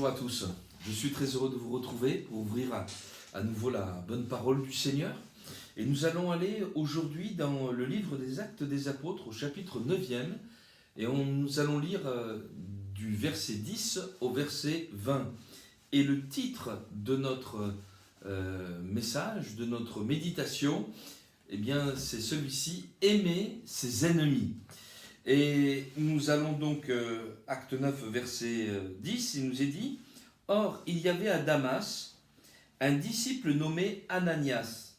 Bonjour à tous, je suis très heureux de vous retrouver pour ouvrir à nouveau la bonne parole du Seigneur. Et nous allons aller aujourd'hui dans le livre des Actes des Apôtres au chapitre 9e et nous allons lire du verset 10 au verset 20. Et le titre de notre message, de notre méditation, eh bien, c'est celui-ci, « Aimer ses ennemis ». Et nous allons donc, acte 9, verset 10, il nous est dit « Or, il y avait à Damas un disciple nommé Ananias.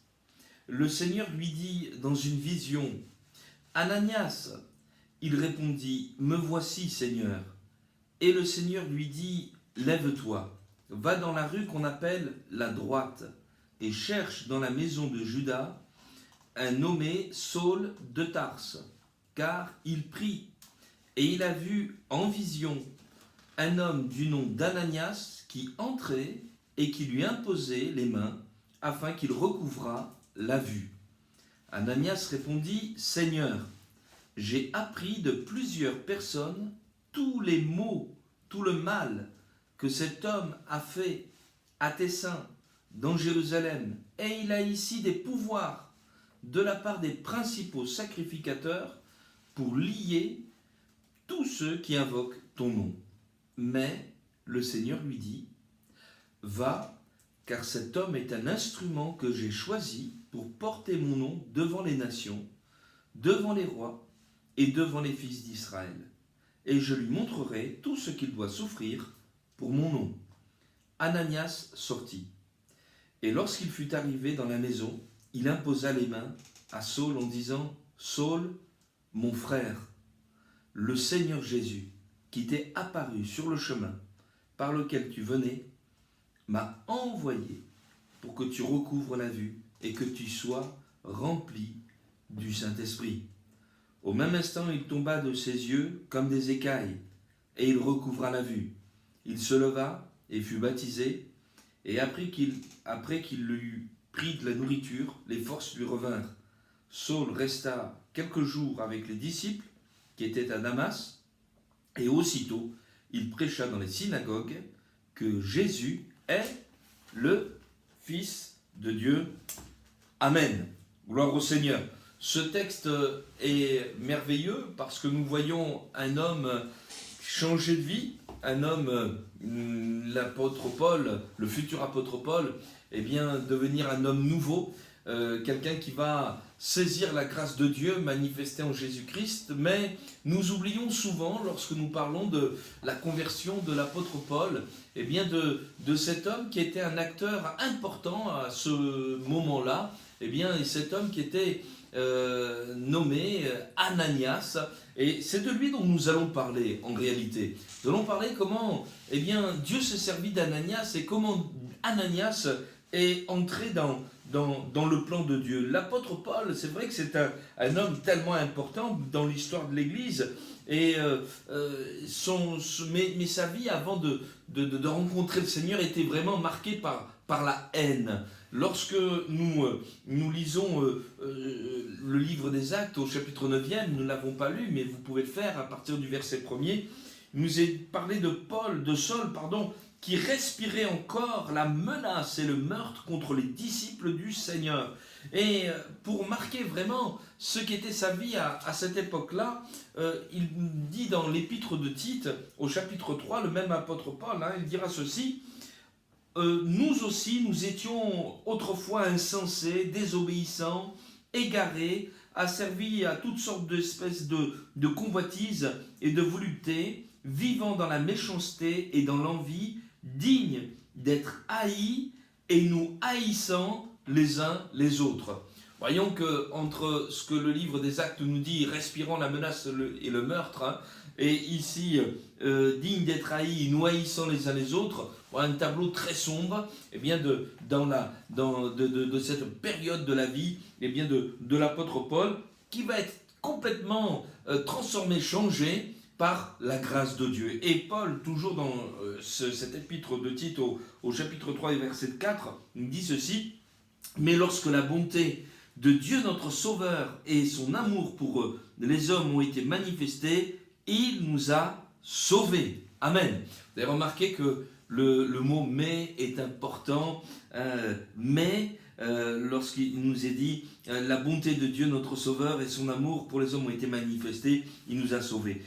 Le Seigneur lui dit dans une vision, « Ananias !» Il répondit, « Me voici, Seigneur. » Et le Seigneur lui dit, « Lève-toi, va dans la rue qu'on appelle la droite, et cherche dans la maison de Judas un nommé Saul de Tarse. » Car il prie, et il a vu en vision un homme du nom d'Ananias qui entrait et qui lui imposait les mains afin qu'il recouvrât la vue. Ananias répondit, « Seigneur, j'ai appris de plusieurs personnes tous les maux, tout le mal que cet homme a fait à tes saints dans Jérusalem, et il a ici des pouvoirs de la part des principaux sacrificateurs pour lier tous ceux qui invoquent ton nom. » Mais le Seigneur lui dit, « Va, car cet homme est un instrument que j'ai choisi pour porter mon nom devant les nations, devant les rois et devant les fils d'Israël. Et je lui montrerai tout ce qu'il doit souffrir pour mon nom. » Ananias sortit. Et lorsqu'il fut arrivé dans la maison, il imposa les mains à Saul en disant, « Saul, mon frère, le Seigneur Jésus, qui t'est apparu sur le chemin par lequel tu venais, m'a envoyé pour que tu recouvres la vue et que tu sois rempli du Saint-Esprit. » Au même instant, il tomba de ses yeux comme des écailles, et il recouvra la vue. Il se leva et fut baptisé, et après qu'il eut pris de la nourriture, les forces lui revinrent. Saul resta quelques jours avec les disciples qui étaient à Damas, et aussitôt il prêcha dans les synagogues que Jésus est le Fils de Dieu. Amen. Gloire au Seigneur. Ce texte est merveilleux parce que nous voyons un homme changer de vie, un homme, l'apôtre Paul, le futur apôtre Paul, eh bien, devenir un homme nouveau, quelqu'un qui va saisir la grâce de Dieu manifestée en Jésus-Christ, mais nous oublions souvent, lorsque nous parlons de la conversion de l'apôtre Paul, eh bien de cet homme qui était un acteur important à ce moment-là, eh bien, et cet homme qui était nommé Ananias, et c'est de lui dont nous allons parler en réalité. Nous allons parler comment eh bien, Dieu s'est servi d'Ananias et comment Ananias est entré dans le plan de Dieu. L'apôtre Paul, c'est vrai que c'est un homme tellement important dans l'histoire de l'Église, et mais sa vie avant de rencontrer le Seigneur était vraiment marquée par la haine. Lorsque nous lisons le livre des Actes au chapitre 9e, nous ne l'avons pas lu, mais vous pouvez le faire à partir du verset 1er, il nous est parlé de Saul, qui respirait encore la menace et le meurtre contre les disciples du Seigneur. Et pour marquer vraiment ce qu'était sa vie à cette époque-là, il dit dans l'épître de Tite, au chapitre 3, le même apôtre Paul, il dira ceci, « Nous aussi, nous étions autrefois insensés, désobéissants, égarés, asservis à toutes sortes d'espèces de convoitises et de voluptés, vivant dans la méchanceté et dans l'envie, dignes d'être haïs et nous haïssant les uns les autres. » Voyons qu'entre ce que le livre des Actes nous dit, respirant la menace et le meurtre, et ici, digne d'être haïs, nous haïssant les uns les autres, un tableau très sombre, eh bien de cette période de la vie, eh bien de l'apôtre Paul, qui va être complètement transformé, changé par la grâce de Dieu. Et Paul, toujours dans cet épître de Tite au chapitre 3 et verset 4, il dit ceci, « Mais lorsque la bonté de Dieu notre Sauveur et son amour pour les hommes ont été manifestés, il nous a sauvés. » Amen. Vous avez remarqué que le mot mais est important, mais lorsqu'il nous est dit la bonté de Dieu notre Sauveur et son amour pour les hommes ont été manifestés, il nous a sauvés.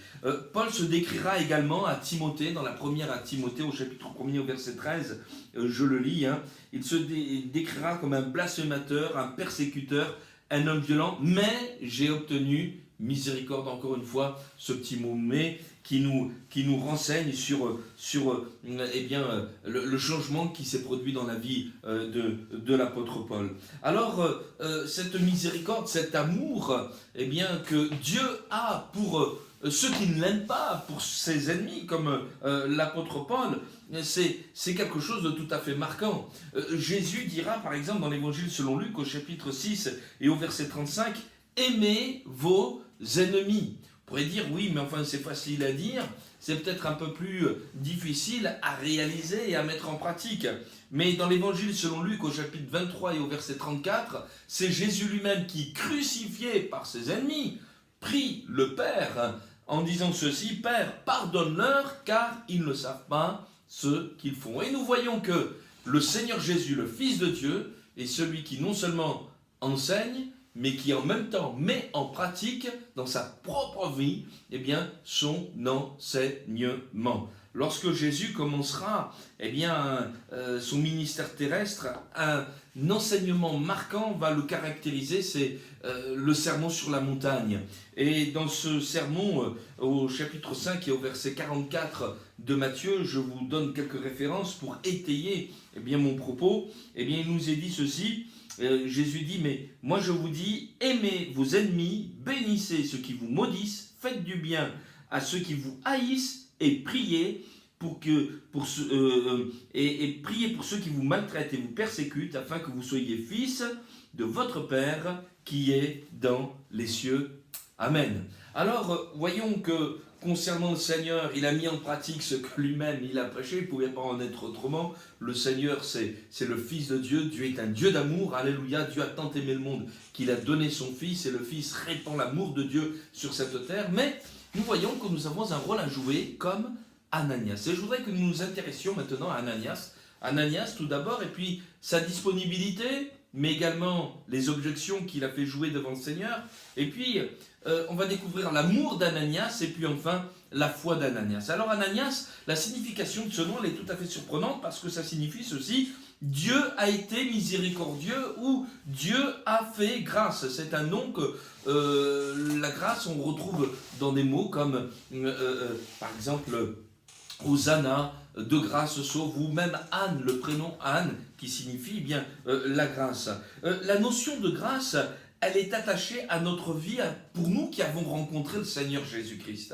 Paul se décrira également à Timothée, dans la première à Timothée au chapitre 1er au verset 13, je le lis, il se décrira comme un blasphémateur, un persécuteur, un homme violent, mais j'ai obtenu miséricorde, encore une fois, ce petit mot mais qui nous renseigne sur le changement qui s'est produit dans la vie de l'apôtre Paul. Alors, cette miséricorde, cet amour que Dieu a pour ceux qui ne l'aiment pas, pour ses ennemis, comme l'apôtre Paul, c'est quelque chose de tout à fait marquant. Jésus dira, par exemple, dans l'évangile selon Luc, au chapitre 6 et au verset 35, « Aimez vos ennemis ». On pourrait dire, oui, mais enfin c'est facile à dire, c'est peut-être un peu plus difficile à réaliser et à mettre en pratique. Mais dans l'évangile selon Luc, au chapitre 23 et au verset 34, c'est Jésus lui-même qui, crucifié par ses ennemis, prie le Père en disant ceci, « Père, pardonne-leur, car ils ne savent pas ce qu'ils font. » Et nous voyons que le Seigneur Jésus, le Fils de Dieu, est celui qui non seulement enseigne, mais qui en même temps met en pratique dans sa propre vie son enseignement. Lorsque Jésus commencera son ministère terrestre, un enseignement marquant va le caractériser, c'est le sermon sur la montagne. Et dans ce sermon, au chapitre 5 et au verset 44 de Matthieu, je vous donne quelques références pour étayer mon propos. Il nous est dit ceci. Jésus dit, mais moi je vous dis, aimez vos ennemis, bénissez ceux qui vous maudissent, faites du bien à ceux qui vous haïssent et priez pour ceux qui vous maltraitent et vous persécutent, afin que vous soyez fils de votre Père qui est dans les cieux. Amen. Alors, voyons que concernant le Seigneur, il a mis en pratique ce que lui-même il a prêché, il ne pouvait pas en être autrement. Le Seigneur, c'est le Fils de Dieu, Dieu est un Dieu d'amour, alléluia, Dieu a tant aimé le monde qu'il a donné son Fils, et le Fils répand l'amour de Dieu sur cette terre. Mais nous voyons que nous avons un rôle à jouer comme Ananias. Et je voudrais que nous nous intéressions maintenant à Ananias. Ananias tout d'abord, et puis sa disponibilité, mais également les objections qu'il a fait jouer devant le Seigneur. Et puis, on va découvrir l'amour d'Ananias et puis enfin la foi d'Ananias. Alors Ananias, la signification de ce nom, elle est tout à fait surprenante parce que ça signifie ceci, Dieu a été miséricordieux ou Dieu a fait grâce. C'est un nom que la grâce, on retrouve dans des mots comme, par exemple, Hosanna, de grâce sauve, ou même Anne, le prénom Anne, qui signifie la grâce. La notion de grâce, elle est attachée à notre vie, pour nous qui avons rencontré le Seigneur Jésus-Christ.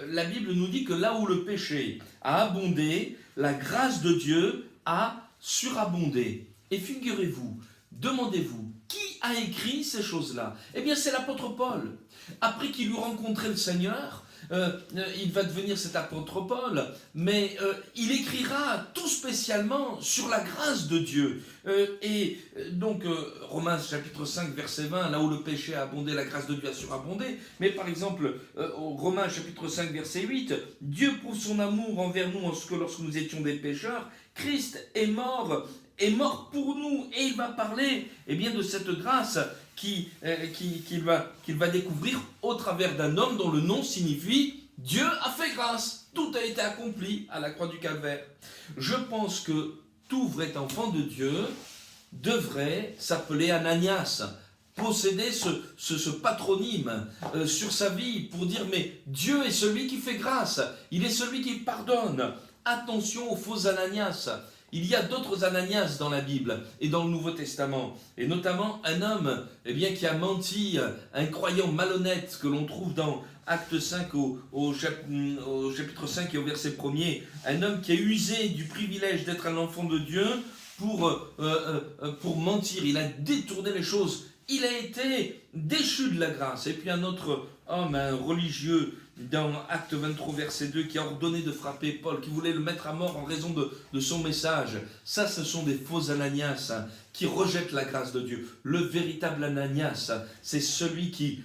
La Bible nous dit que là où le péché a abondé, la grâce de Dieu a surabondé. Et figurez-vous, demandez-vous, qui a écrit ces choses-là? Eh bien, c'est l'apôtre Paul. Après qu'il eut rencontré le Seigneur, il va devenir cet apôtre Paul, mais il écrira tout spécialement sur la grâce de Dieu. Donc, Romains chapitre 5, verset 20, là où le péché a abondé, la grâce de Dieu a surabondé. Mais par exemple, Romains chapitre 5, verset 8, Dieu prouve son amour envers nous en ce que lorsque nous étions des pécheurs, Christ est mort pour nous. Et il va parler de cette grâce qu'il va découvrir au travers d'un homme dont le nom signifie « Dieu a fait grâce ». Tout a été accompli à la croix du Calvaire. Je pense que tout vrai enfant de Dieu devrait s'appeler Ananias, posséder ce patronyme sur sa vie pour dire « mais Dieu est celui qui fait grâce, il est celui qui pardonne ». Attention aux faux Ananias. Il y a d'autres Ananias dans la Bible et dans le Nouveau Testament, et notamment un homme qui a menti, un croyant malhonnête que l'on trouve dans Acte 5 au chapitre 5 et au verset 1er, un homme qui a usé du privilège d'être un enfant de Dieu pour mentir, il a détourné les choses, il a été déchu de la grâce. Et puis un autre homme, un religieux, dans Acte 23, verset 2, qui a ordonné de frapper Paul, qui voulait le mettre à mort en raison de son message. Ça, ce sont des faux Ananias qui rejettent la grâce de Dieu. Le véritable Ananias, c'est celui qui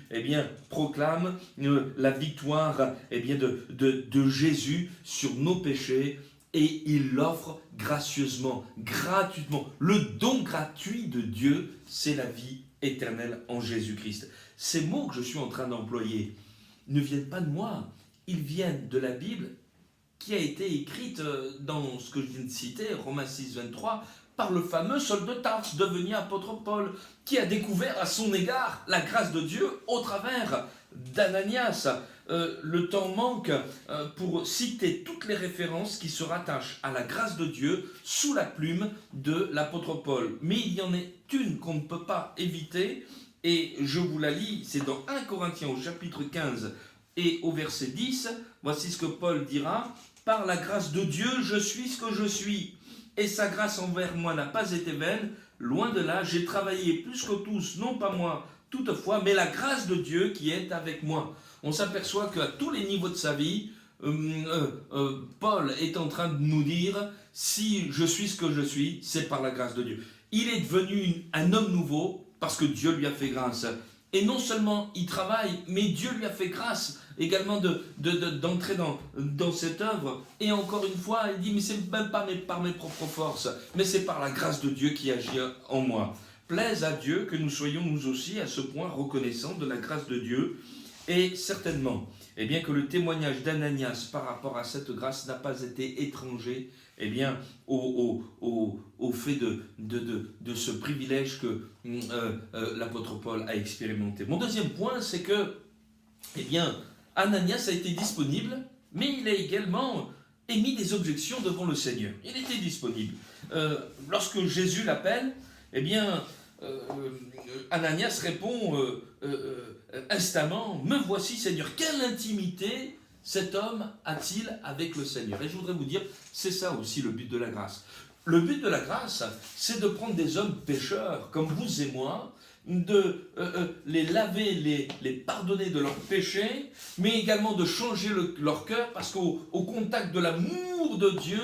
proclame la victoire de Jésus sur nos péchés et il l'offre gracieusement, gratuitement. Le don gratuit de Dieu, c'est la vie éternelle en Jésus-Christ. Ces mots que je suis en train d'employer ne viennent pas de moi, ils viennent de la Bible qui a été écrite dans ce que je viens de citer, Romains 6, 23, par le fameux Saul de Tarse, devenu apôtre Paul, qui a découvert à son égard la grâce de Dieu au travers d'Ananias. Le temps manque pour citer toutes les références qui se rattachent à la grâce de Dieu sous la plume de l'apôtre Paul. Mais il y en est une qu'on ne peut pas éviter, et je vous la lis, c'est dans 1 Corinthiens au chapitre 15 et au verset 10, voici ce que Paul dira. Par la grâce de Dieu, je suis ce que je suis, et sa grâce envers moi n'a pas été vaine, loin de là, j'ai travaillé plus que tous, non pas moi, toutefois, mais la grâce de Dieu qui est avec moi. On s'aperçoit qu'à tous les niveaux de sa vie, Paul est en train de nous dire, si je suis ce que je suis, c'est par la grâce de Dieu. Il est devenu un homme nouveau parce que Dieu lui a fait grâce. Et non seulement il travaille, mais Dieu lui a fait grâce également d'entrer dans cette œuvre. Et encore une fois, il dit, mais c'est même pas par mes propres forces, mais c'est par la grâce de Dieu qui agit en moi. Plaise à Dieu que nous soyons nous aussi à ce point reconnaissants de la grâce de Dieu. Et certainement, eh bien, que le témoignage d'Ananias par rapport à cette grâce n'a pas été étranger, eh bien, au fait de ce privilège que l'apôtre Paul a expérimenté. Mon deuxième point, c'est que, eh bien, Ananias a été disponible, mais il a également émis des objections devant le Seigneur. Il était disponible. Lorsque Jésus l'appelle, eh bien, Ananias répond instamment, « Me voici, Seigneur ». Quelle intimité cet homme a-t-il avec le Seigneur? Et je voudrais vous dire, c'est ça aussi le but de la grâce. Le but de la grâce, c'est de prendre des hommes pécheurs, comme vous et moi, de les laver, les pardonner de leurs péchés, mais également de changer leur cœur, parce qu'au contact de l'amour de Dieu,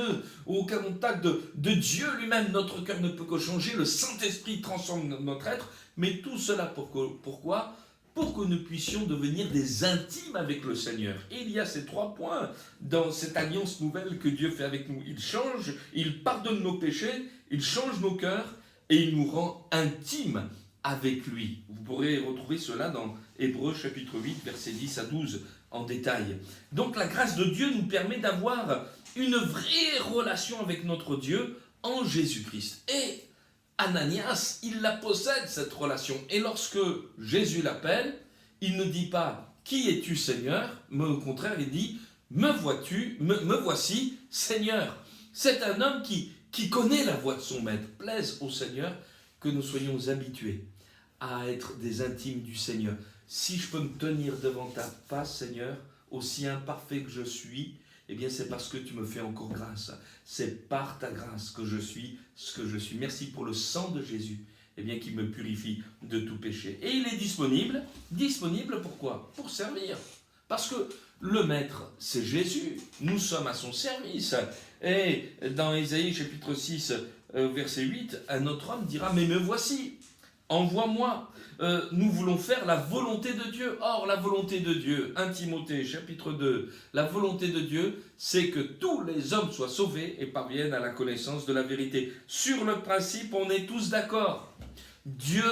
au contact de Dieu lui-même, notre cœur ne peut que changer, le Saint-Esprit transforme notre être, mais tout cela pourquoi? Pour que nous puissions devenir des intimes avec le Seigneur. Et il y a ces 3 points dans cette alliance nouvelle que Dieu fait avec nous. Il change, il pardonne nos péchés, il change nos cœurs et il nous rend intimes avec lui. Vous pourrez retrouver cela dans Hébreux chapitre 8, versets 10 à 12 en détail. Donc la grâce de Dieu nous permet d'avoir une vraie relation avec notre Dieu en Jésus-Christ. Et Ananias, il la possède, cette relation. Et lorsque Jésus l'appelle, il ne dit pas « Qui es-tu, Seigneur ?» mais au contraire, il dit « Me voici, Seigneur ». C'est un homme qui connaît la voix de son maître. Plaise au Seigneur que nous soyons habitués à être des intimes du Seigneur. Si je peux me tenir devant ta face, Seigneur, aussi imparfait que je suis, eh bien c'est parce que tu me fais encore grâce. C'est par ta grâce que je suis ce que je suis. Merci pour le sang de Jésus, eh bien, qui me purifie de tout péché. Et il est disponible. Disponible pourquoi? Pour servir. Parce que le Maître, c'est Jésus. Nous sommes à son service. Et dans Ésaïe chapitre 6, verset 8, un autre homme dira « Mais me voici, envoie-moi. Nous voulons faire la volonté de Dieu. » Or, la volonté de Dieu, 1 Timothée chapitre 2, la volonté de Dieu, c'est que tous les hommes soient sauvés et parviennent à la connaissance de la vérité. Sur le principe, on est tous d'accord. Dieu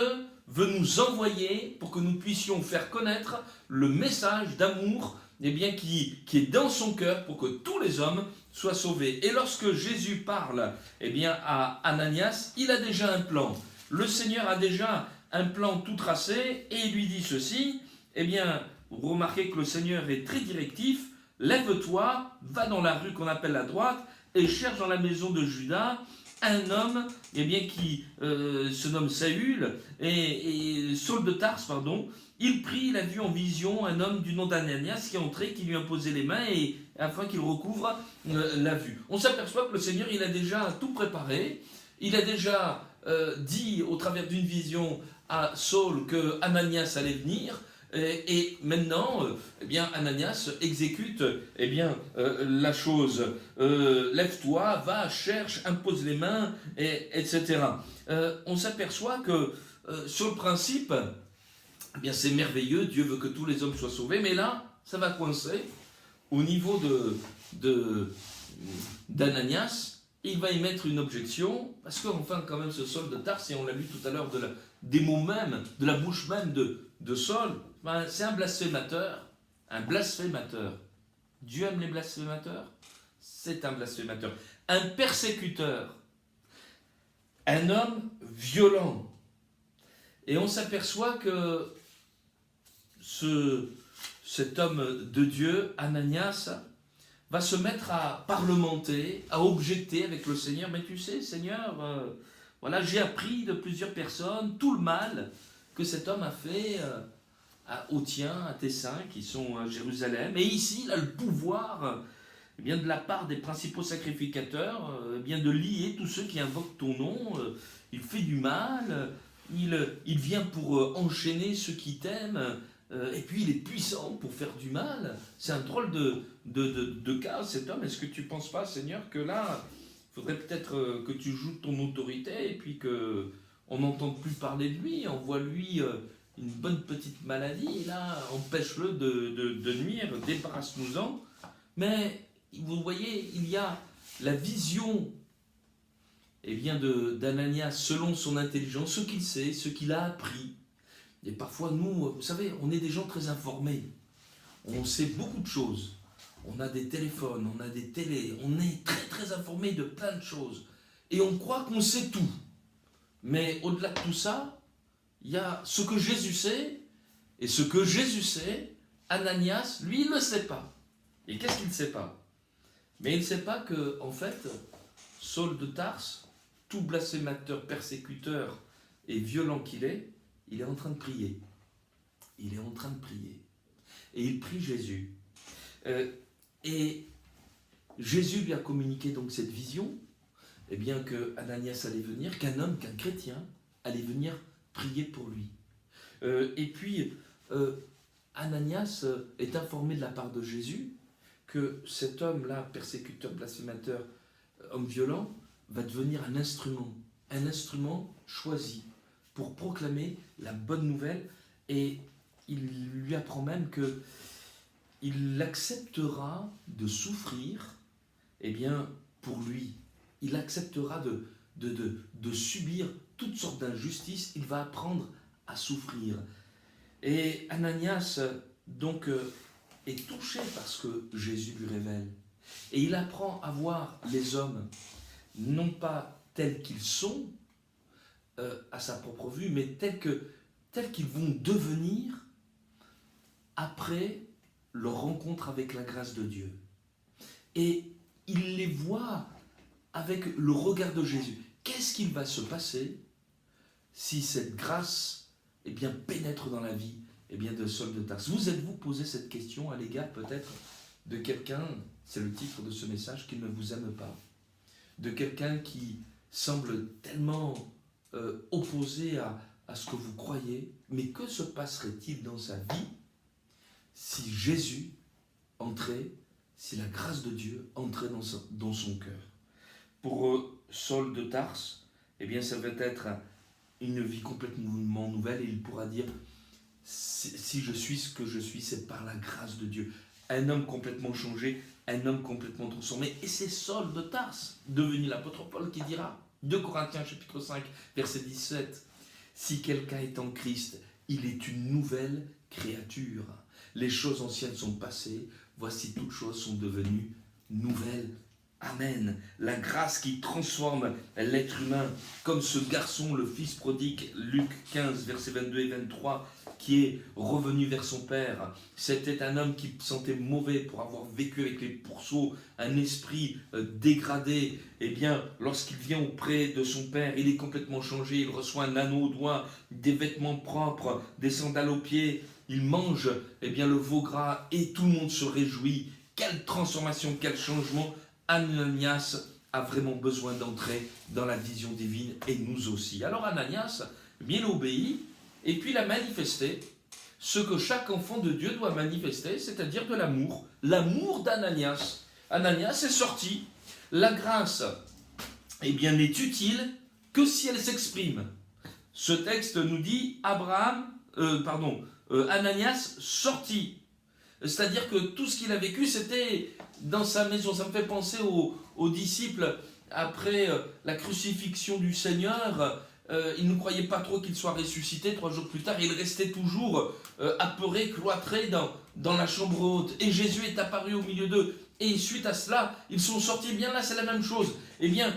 veut nous envoyer pour que nous puissions faire connaître le message d'amour, eh bien, qui est dans son cœur pour que tous les hommes soient sauvés. Et lorsque Jésus parle, eh bien, à Ananias, il a déjà un plan. Le Seigneur a déjà un plan tout tracé et il lui dit ceci, eh bien, vous remarquez que le Seigneur est très directif, lève-toi, va dans la rue qu'on appelle la droite et cherche dans la maison de Judas un homme, eh bien, qui se nomme Saül, et Saul de Tarse, pardon. Il prie, il a vu en vision un homme du nom d'Ananias qui est entré, qui lui a imposé les mains et afin qu'il recouvre la vue. On s'aperçoit que le Seigneur, il a déjà tout préparé, il a déjà dit au travers d'une vision à Saul que Ananias allait venir, et maintenant, eh bien, Ananias exécute eh bien, la chose. Lève-toi, va, cherche, impose les mains, etc. On s'aperçoit que sur le principe, eh bien, c'est merveilleux, Dieu veut que tous les hommes soient sauvés, mais là, ça va coincer au niveau d'Ananias, il va y mettre une objection, parce qu'enfin, quand même, ce Saul de Tarse, et on l'a lu tout à l'heure des mots même, de la bouche même de Saul, ben, c'est un blasphémateur. Un blasphémateur. Dieu aime les blasphémateurs? C'est un blasphémateur. Un persécuteur. Un homme violent. Et on s'aperçoit que cet homme de Dieu, Ananias, va se mettre à parlementer, à objecter avec le Seigneur. Mais tu sais, Seigneur, voilà, j'ai appris de plusieurs personnes tout le mal que cet homme a fait aux tiens, à tes saints qui sont à Jérusalem. Et ici, il a le pouvoir, eh bien, de la part des principaux sacrificateurs, eh bien, de lier tous ceux qui invoquent ton nom. Il fait du mal, il vient pour enchaîner ceux qui t'aiment. Et puis il est puissant pour faire du mal. C'est un drôle de cas, cet homme. Est-ce que tu ne penses pas, Seigneur, que là, il faudrait peut-être que tu joues ton autorité et puis qu'on n'entende plus parler de lui, envoie-lui une bonne petite maladie, là, empêche-le de nuire, débarrasse-nous-en. Mais vous voyez, il y a la vision eh bien, d'Ananias selon son intelligence, ce qu'il sait, ce qu'il a appris. Et parfois, nous, vous savez, on est des gens très informés. On sait beaucoup de choses. On a des téléphones, on a des télés. On est très, très informés de plein de choses. Et on croit qu'on sait tout. Mais au-delà de tout ça, il y a ce que Jésus sait. Et ce que Jésus sait, Ananias, lui, il ne le sait pas. Et qu'est-ce qu'il ne sait pas? Mais il ne sait pas que, en fait, Saul de Tarse, tout blasphémateur, persécuteur et violent qu'il est en train de prier. Il est en train de prier. Et il prie Jésus. Et Jésus lui a communiqué donc cette vision, eh bien que Ananias allait venir, qu'un homme, qu'un chrétien allait venir prier pour lui. Et puis, Ananias est informé de la part de Jésus que cet homme-là, persécuteur, blasphémateur, homme violent, va devenir un instrument choisi pour proclamer la bonne nouvelle, et il lui apprend même que il acceptera de souffrir, eh bien, pour lui. Il acceptera de subir toutes sortes d'injustices, il va apprendre à souffrir. Et Ananias, donc, est touché par ce que Jésus lui révèle. Et il apprend à voir les hommes, non pas tels qu'ils sont, à sa propre vue, mais tels qu'ils vont devenir après leur rencontre avec la grâce de Dieu. Et il les voit avec le regard de Jésus. Qu'est-ce qu'il va se passer si cette grâce eh bien, pénètre dans la vie eh bien, de Saul de Tarse? Vous êtes-vous posé cette question à l'égard peut-être de quelqu'un, c'est le titre de ce message, qui ne vous aime pas, de quelqu'un qui semble tellement opposé à ce que vous croyez, mais que se passerait-il dans sa vie si Jésus entrait, si la grâce de Dieu entrait dans son cœur? Pour Saul de Tarse, eh bien, ça va être une vie complètement nouvelle, et il pourra dire, si je suis ce que je suis, c'est par la grâce de Dieu. Un homme complètement changé, un homme complètement transformé. Et c'est Saul de Tarse, devenu l'apôtre Paul, qui dira, 2 Corinthiens chapitre 5, verset 17, « Si quelqu'un est en Christ, il est une nouvelle créature. Les choses anciennes sont passées, voici toutes choses sont devenues nouvelles. » Amen. La grâce qui transforme l'être humain, comme ce garçon, le fils prodigue, Luc 15, versets 22 et 23, qui est revenu vers son père. C'était un homme qui sentait mauvais pour avoir vécu avec les pourceaux, un esprit dégradé. Eh bien, lorsqu'il vient auprès de son père, il est complètement changé. Il reçoit un anneau au doigt, des vêtements propres, des sandales aux pieds. Il mange eh bien, le veau gras et tout le monde se réjouit. Quelle transformation, quel changement! Ananias a vraiment besoin d'entrer dans la vision divine, et nous aussi. Alors Ananias, bien obéi, et puis il a manifesté ce que chaque enfant de Dieu doit manifester, c'est-à-dire de l'amour. L'amour d'Ananias. Ananias est sorti. La grâce, eh bien, n'est utile que si elle s'exprime. Ce texte nous dit Ananias sortit. C'est-à-dire que tout ce qu'il a vécu, c'était dans sa maison. Ça me fait penser aux disciples après la crucifixion du Seigneur. Ils ne croyaient pas trop qu'il soit ressuscité. 3 jours plus tard, ils restaient toujours apeurés, cloîtrés dans la chambre haute. Et Jésus est apparu au milieu d'eux. Et suite à cela, ils sont sortis. Eh bien là, c'est la même chose. Eh bien,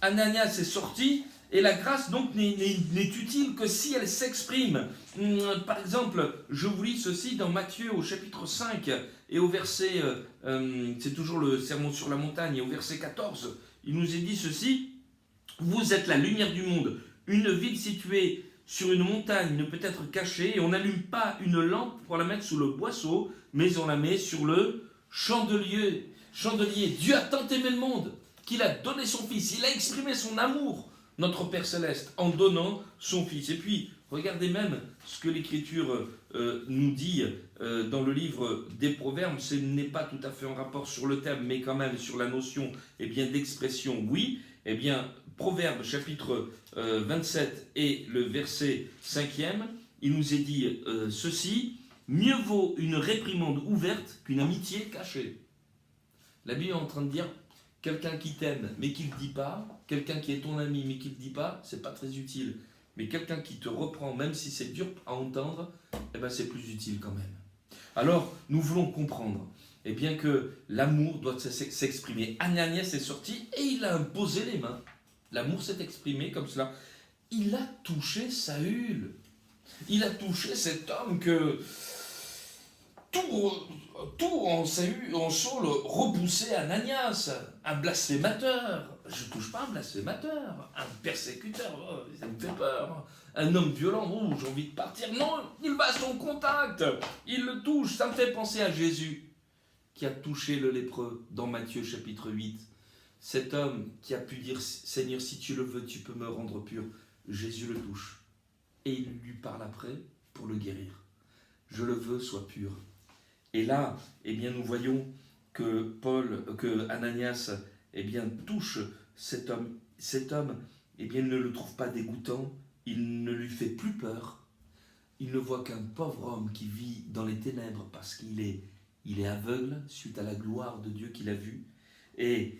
Ananias est sorti. Et la grâce, donc, n'est utile que si elle s'exprime. Par exemple, je vous lis ceci dans Matthieu au chapitre 5 et au verset, c'est toujours le sermon sur la montagne, et au verset 14, il nous est dit ceci: vous êtes la lumière du monde. Une ville située sur une montagne ne peut être cachée, et on n'allume pas une lampe pour la mettre sous le boisseau, mais on la met sur le chandelier. Dieu a tant aimé le monde qu'il a donné son Fils. Il a exprimé son amour, notre Père Céleste, en donnant son Fils. Et puis, regardez même ce que l'Écriture nous dit dans le livre des Proverbes. Ce n'est pas tout à fait en rapport sur le thème, mais quand même sur la notion d'expression, oui. Eh bien, Proverbes chapitre 27 et le verset 5e, il nous est dit ceci: mieux vaut une réprimande ouverte qu'une amitié cachée. La Bible est en train de dire: quelqu'un qui t'aime mais qui ne le dit pas, quelqu'un qui est ton ami mais qui ne le dit pas, c'est pas très utile. Mais quelqu'un qui te reprend, même si c'est dur à entendre, eh ben c'est plus utile quand même. Alors, nous voulons comprendre bien que l'amour doit s'exprimer. Ananias est sorti et il a imposé les mains. L'amour s'est exprimé comme cela. Il a touché Saül. Il a touché cet homme que tout en Saul repoussait Ananias, un blasphémateur. Je ne touche pas un blasphémateur, un persécuteur, oh, ça me fait peur. Un homme violent, oh, j'ai envie de partir. Non, il va à son contact, il le touche. Ça me fait penser à Jésus qui a touché le lépreux dans Matthieu chapitre 8. Cet homme qui a pu dire: Seigneur, si tu le veux, tu peux me rendre pur. Jésus le touche et il lui parle après pour le guérir. Je le veux, sois pur. Et là, nous voyons que Ananias, touche cet homme. Cet homme, il ne le trouve pas dégoûtant, il ne lui fait plus peur. Il ne voit qu'un pauvre homme qui vit dans les ténèbres parce qu'il est aveugle suite à la gloire de Dieu qu'il a vue. Et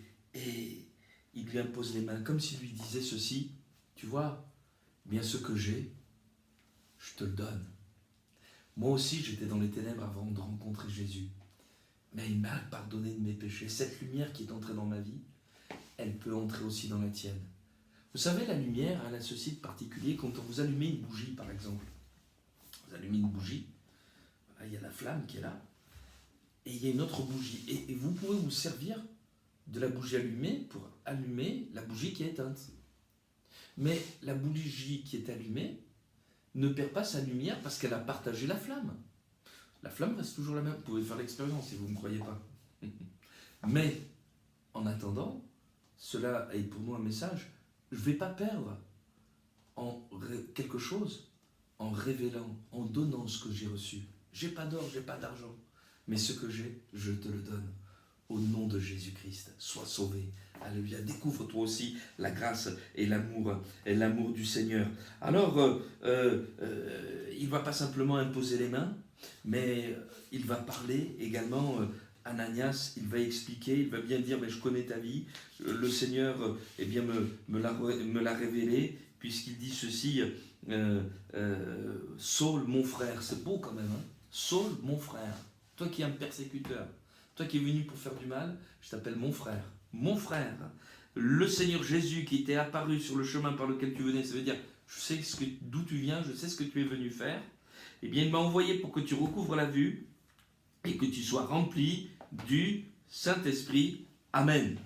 il lui impose les mains, comme s'il lui disait ceci: tu vois, bien ce que j'ai, je te le donne. Moi aussi, j'étais dans les ténèbres avant de rencontrer Jésus. Mais il m'a pardonné de mes péchés. Cette lumière qui est entrée dans ma vie, elle peut entrer aussi dans la tienne. Vous savez, la lumière, elle a ceci de particulier. Quand vous allumez une bougie, par exemple, vous allumez une bougie, il y a la flamme qui est là, et il y a une autre bougie. Et vous pouvez vous servir de la bougie allumée pour allumer la bougie qui est éteinte. Mais la bougie qui est allumée ne perd pas sa lumière parce qu'elle a partagé la flamme. La flamme reste toujours la même. Vous pouvez faire l'expérience si vous ne me croyez pas. Mais, en attendant, cela est pour nous un message. Je ne vais pas perdre quelque chose en révélant, en donnant ce que j'ai reçu. Je n'ai pas d'or, je n'ai pas d'argent. Mais ce que j'ai, je te le donne. Au nom de Jésus-Christ, sois sauvé. Alléluia. Découvre toi aussi la grâce et l'amour du Seigneur. Alors, il ne va pas simplement imposer les mains, mais il va parler également. Ananias, il va expliquer, il va bien dire: mais je connais ta vie. Le Seigneur me l'a révélé, puisqu'il dit ceci: Saul, mon frère. C'est beau quand même, hein? Saul, mon frère. Toi qui es un persécuteur, toi qui es venu pour faire du mal, je t'appelle mon frère. Mon frère, le Seigneur Jésus qui t'est apparu sur le chemin par lequel tu venais, ça veut dire: je sais d'où tu viens, je sais ce que tu es venu faire. Eh bien, il m'a envoyé pour que tu recouvres la vue et que tu sois rempli du Saint-Esprit. Amen.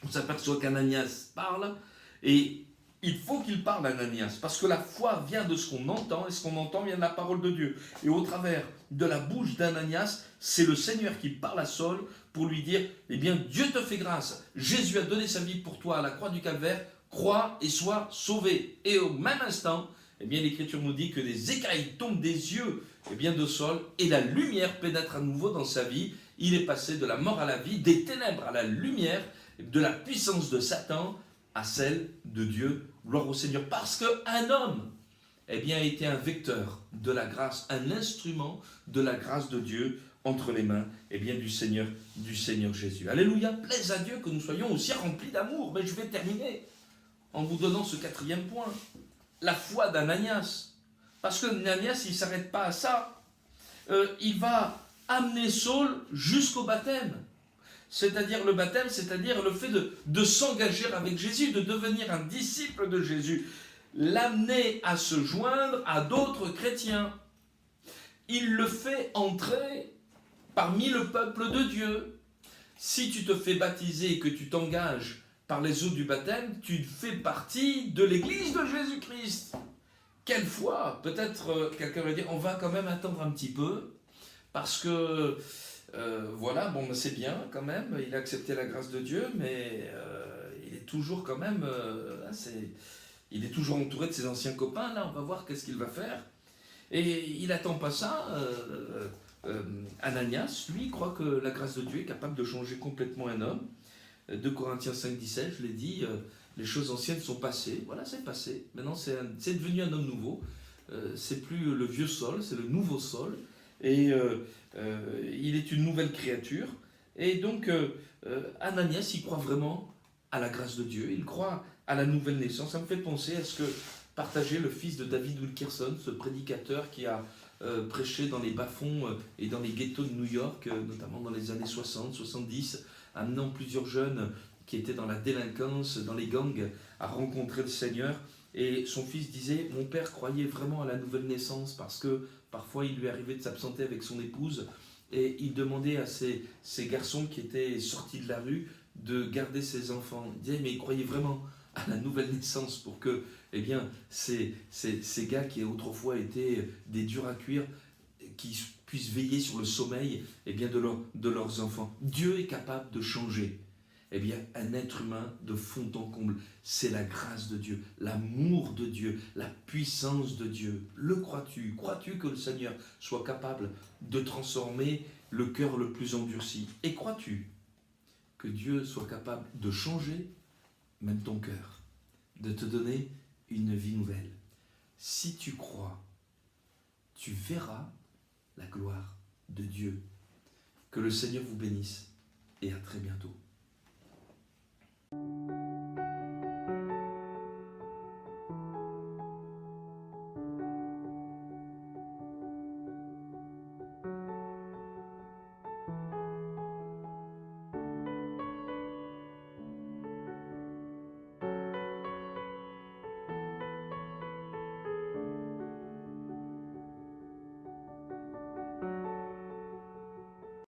On s'aperçoit qu'Ananias parle, et il faut qu'il parle, Ananias, parce que la foi vient de ce qu'on entend, et ce qu'on entend vient de la parole de Dieu. Et au travers de la bouche d'Ananias, c'est le Seigneur qui parle à Saul pour lui dire: eh bien, Dieu te fait grâce. Jésus a donné sa vie pour toi à la croix du Calvaire. Crois et sois sauvé. Et au même instant, eh bien, l'Écriture nous dit que des écailles tombent des yeux de Saul, et la lumière pénètre à nouveau dans sa vie. Il est passé de la mort à la vie, des ténèbres à la lumière, de la puissance de Satan à celle de Dieu. Gloire au Seigneur. Parce qu'un homme eh bien, a été un vecteur de la grâce, un instrument de la grâce de Dieu entre les mains, eh bien, du Seigneur Jésus. Alléluia, plaise à Dieu que nous soyons aussi remplis d'amour. Mais je vais terminer en vous donnant ce quatrième point, la foi d'Ananias. Parce que Ananias, il ne s'arrête pas à ça. Il va amener Saul jusqu'au baptême. C'est-à-dire le baptême, c'est-à-dire le fait de s'engager avec Jésus, de devenir un disciple de Jésus. L'amener à se joindre à d'autres chrétiens. Il le fait entrer parmi le peuple de Dieu. Si tu te fais baptiser et que tu t'engages par les eaux du baptême, tu fais partie de l'église de Jésus-Christ. Quelle foi! Peut-être quelqu'un va dire, on va quand même attendre un petit peu, parce que, voilà, bon, c'est bien quand même, il a accepté la grâce de Dieu, mais il est toujours quand même, il est toujours entouré de ses anciens copains, là, on va voir qu'est-ce qu'il va faire. Et il n'attend pas ça. Ananias, lui, croit que la grâce de Dieu est capable de changer complètement un homme. 2 Corinthiens 5,17, je l'ai dit, les choses anciennes sont passées. Voilà, c'est passé. Maintenant, c'est devenu un homme nouveau. C'est plus le vieux Saul, c'est le nouveau Saul. Et il est une nouvelle créature. Et donc, Ananias, il croit vraiment à la grâce de Dieu. Il croit à la nouvelle naissance. Ça me fait penser à ce que partageait le fils de David Wilkerson, ce prédicateur qui a prêché dans les bas-fonds et dans les ghettos de New York, notamment dans les années 60, 70, amenant plusieurs jeunes qui étaient dans la délinquance, dans les gangs, à rencontrer le Seigneur. Et son fils disait, mon père croyait vraiment à la nouvelle naissance parce que parfois il lui arrivait de s'absenter avec son épouse et il demandait à ces garçons qui étaient sortis de la rue de garder ses enfants. Il disait, mais il croyait vraiment à la nouvelle naissance pour que, eh bien, ces gars qui autrefois étaient des durs à cuire, qui puissent veiller sur le sommeil, eh bien, de leurs enfants. Dieu est capable de changer, eh bien, un être humain de fond en comble. C'est la grâce de Dieu, l'amour de Dieu, la puissance de Dieu. Le crois-tu? Crois-tu que le Seigneur soit capable de transformer le cœur le plus endurci? Et crois-tu que Dieu soit capable de changer même ton cœur, de te donner une vie nouvelle? Si tu crois, tu verras la gloire de Dieu. Que le Seigneur vous bénisse et à très bientôt.